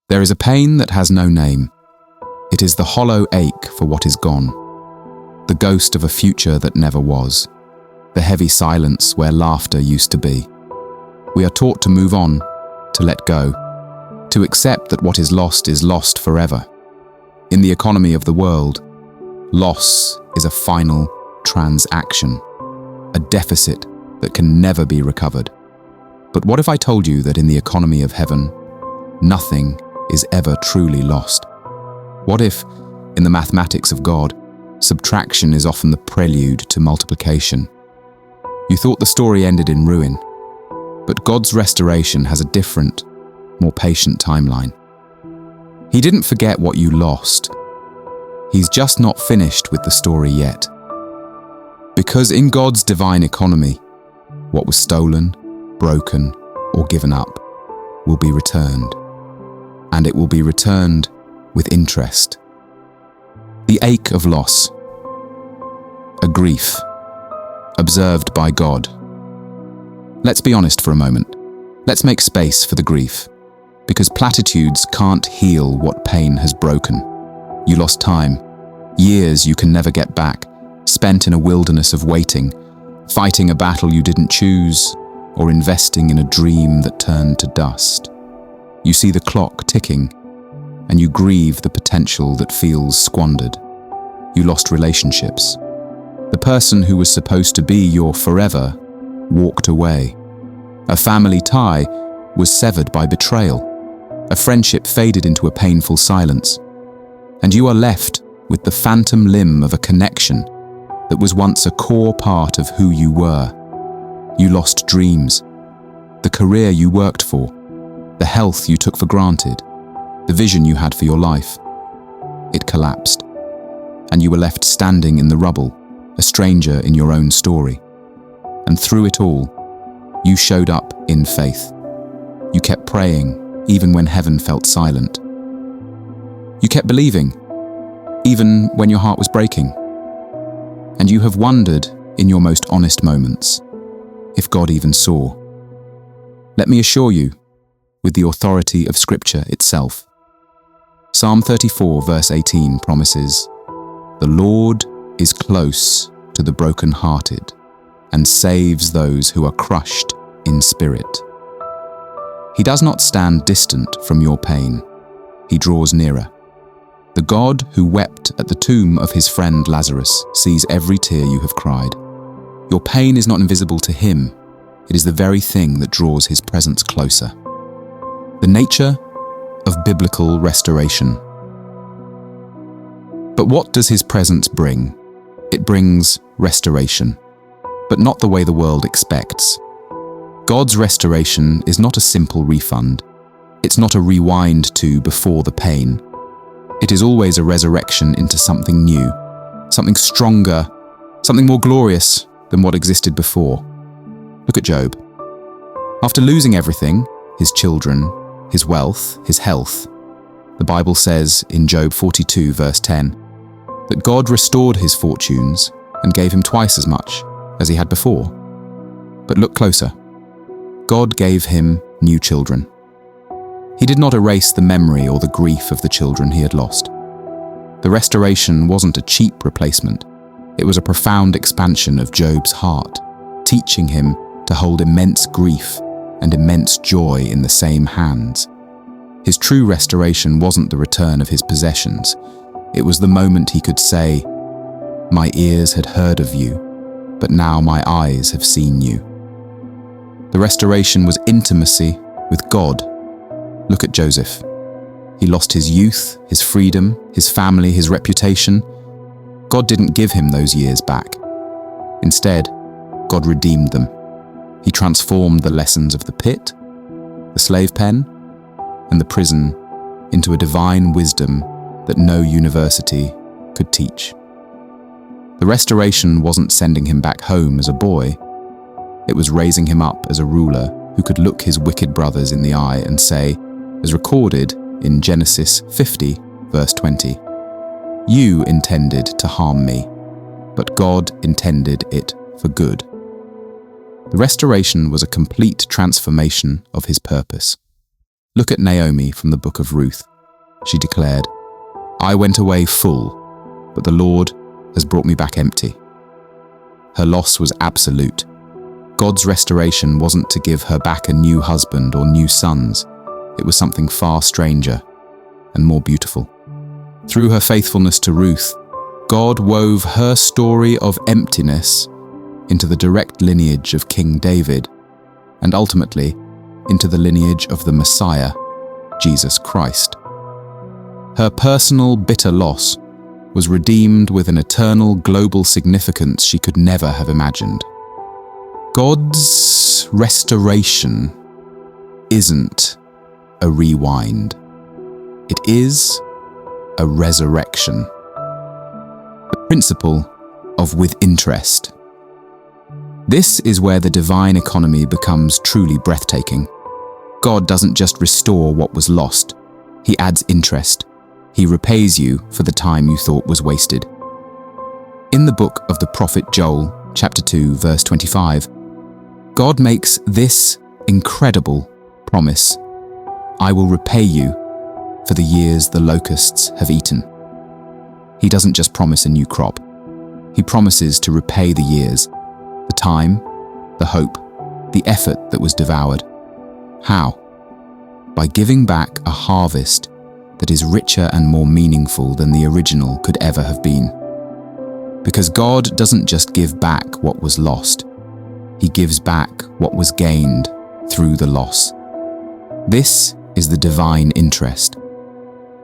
There is a pain that has no name. It is the hollow ache for what is gone, the ghost of a future that never was, the heavy silence where laughter used to be. We are taught to move on, to let go, to accept that what is lost forever. In the economy of the world, loss is a final transaction, a deficit that can never be recovered. But what if I told you that in the economy of heaven, nothing is ever truly lost? What if, in the mathematics of God, subtraction is often the prelude to multiplication? You thought the story ended in ruin, but God's restoration has a different, more patient timeline. He didn't forget what you lost. He's just not finished with the story yet. Because in God's divine economy, what was stolen, broken, or given up will be returned. And it will be returned with interest. The ache of loss, a grief, observed by God. Let's be honest for a moment. Let's make space for the grief, because platitudes can't heal what pain has broken. You lost time, years you can never get back, spent in a wilderness of waiting, fighting a battle you didn't choose, or investing in a dream that turned to dust. You see the clock ticking, and you grieve the potential that feels squandered. You lost relationships. The person who was supposed to be your forever walked away. A family tie was severed by betrayal. A friendship faded into a painful silence. And you are left with the phantom limb of a connection that was once a core part of who you were. You lost dreams, the career you worked for, the health you took for granted, the vision you had for your life. It collapsed, and you were left standing in the rubble, a stranger in your own story. And through it all, you showed up in faith. You kept praying, even when heaven felt silent. You kept believing, even when your heart was breaking. And you have wondered, in your most honest moments, if God even saw. Let me assure you, with the authority of Scripture itself, Psalm 34 verse 18 promises, "The Lord is close to the brokenhearted and saves those who are crushed in spirit." He does not stand distant from your pain. He draws nearer. The God who wept at the tomb of his friend Lazarus sees every tear you have cried. Your pain is not invisible to him. It is the very thing that draws his presence closer. The nature of biblical restoration. But what does his presence bring? It brings restoration, but not the way the world expects. God's restoration is not a simple refund. It's not a rewind to before the pain. It is always a resurrection into something new, something stronger, something more glorious than what existed before. Look at Job. After losing everything, his children, his wealth, his health, the Bible says in Job 42 verse 10, that God restored his fortunes and gave him twice as much as he had before. But look closer. God gave him new children. He did not erase the memory or the grief of the children he had lost. The restoration wasn't a cheap replacement. It was a profound expansion of Job's heart, teaching him to hold immense grief and immense joy in the same hands. His true restoration wasn't the return of his possessions. It was the moment he could say, "My ears had heard of you, but now my eyes have seen you." The restoration was intimacy with God. Look at Joseph. He lost his youth, his freedom, his family, his reputation. God didn't give him those years back. Instead, God redeemed them. He transformed the lessons of the pit, the slave pen, and the prison into a divine wisdom that no university could teach. The restoration wasn't sending him back home as a boy. It was raising him up as a ruler who could look his wicked brothers in the eye and say, as recorded in Genesis 50, verse 20, "You intended to harm me, but God intended it for good." The restoration was a complete transformation of his purpose. Look at Naomi from the book of Ruth. She declared, "I went away full, but the Lord has brought me back empty." Her loss was absolute. God's restoration wasn't to give her back a new husband or new sons. It was something far stranger and more beautiful. Through her faithfulness to Ruth, God wove her story of emptiness into the direct lineage of King David, and ultimately into the lineage of the Messiah, Jesus Christ. Her personal bitter loss was redeemed with an eternal global significance she could never have imagined. God's restoration isn't a rewind. It is a resurrection. The principle of with interest. This is where the divine economy becomes truly breathtaking. God doesn't just restore what was lost. He adds interest. He repays you for the time you thought was wasted. In the book of the prophet Joel, chapter 2, verse 25, God makes this incredible promise: "I will repay you for the years the locusts have eaten." He doesn't just promise a new crop. He promises to repay the years, the time, the hope, the effort that was devoured. How? By giving back a harvest that is richer and more meaningful than the original could ever have been. Because God doesn't just give back what was lost. He gives back what was gained through the loss. This is the divine interest.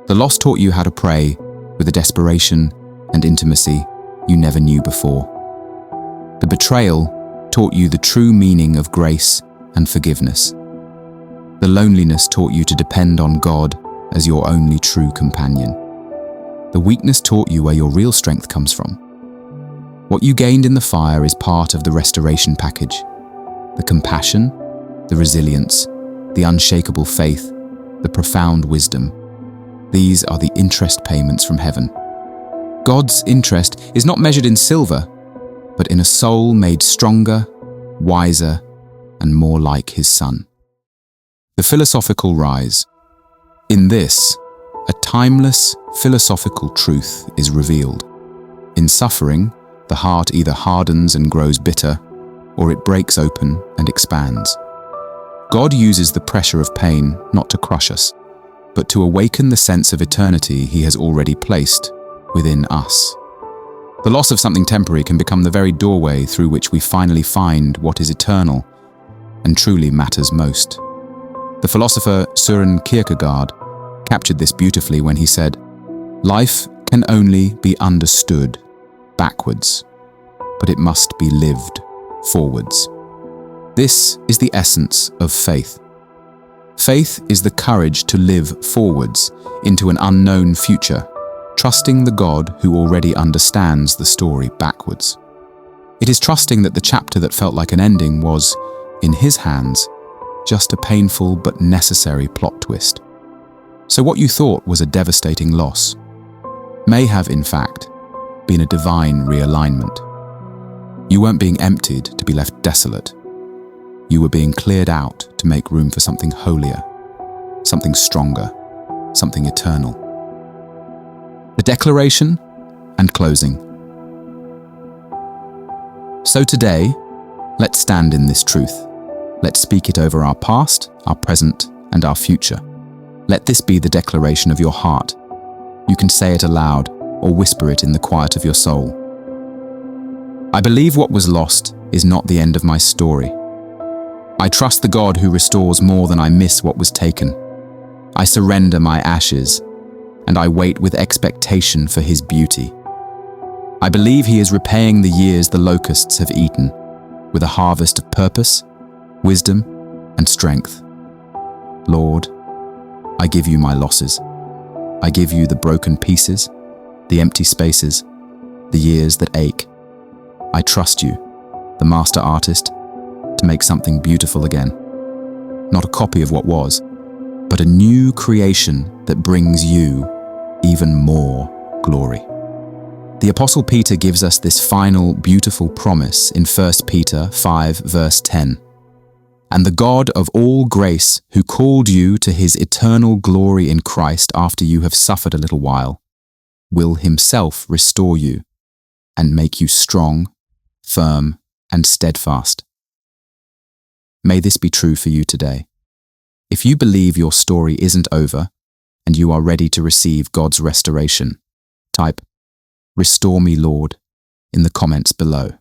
The loss taught you how to pray with a desperation and intimacy you never knew before. The betrayal taught you the true meaning of grace and forgiveness. The loneliness taught you to depend on God as your only true companion. The weakness taught you where your real strength comes from. What you gained in the fire is part of the restoration package. The compassion, the resilience, the unshakable faith, the profound wisdom. These are the interest payments from heaven. God's interest is not measured in silver, but in a soul made stronger, wiser, and more like his Son. The philosophical rise. In this, a timeless philosophical truth is revealed. In suffering, the heart either hardens and grows bitter, or it breaks open and expands. God uses the pressure of pain not to crush us, but to awaken the sense of eternity he has already placed within us. The loss of something temporary can become the very doorway through which we finally find what is eternal and truly matters most. The philosopher Søren Kierkegaard captured this beautifully when he said, "Life can only be understood backwards, but it must be lived forwards." This is the essence of faith. Faith is the courage to live forwards into an unknown future, trusting the God who already understands the story backwards. It is trusting that the chapter that felt like an ending was, in his hands, just a painful but necessary plot twist. So what you thought was a devastating loss may have, in fact, been a divine realignment. You weren't being emptied to be left desolate. You were being cleared out to make room for something holier, something stronger, something eternal. The declaration and closing. So today, let's stand in this truth. Let's speak it over our past, our present, and our future. Let this be the declaration of your heart. You can say it aloud or whisper it in the quiet of your soul. I believe what was lost is not the end of my story. I trust the God who restores more than I miss what was taken. I surrender my ashes, and I wait with expectation for his beauty. I believe he is repaying the years the locusts have eaten, with a harvest of purpose, wisdom, and strength. Lord, I give you my losses. I give you the broken pieces, the empty spaces, the years that ache. I trust you, the master artist, to make something beautiful again. Not a copy of what was, but a new creation that brings you even more glory. The Apostle Peter gives us this final beautiful promise in 1 Peter 5 verse 10. And the God of all grace, who called you to his eternal glory in Christ after you have suffered a little while, will himself restore you and make you strong, firm, and steadfast. May this be true for you today. If you believe your story isn't over and you are ready to receive God's restoration, type, "Restore me, Lord," in the comments below.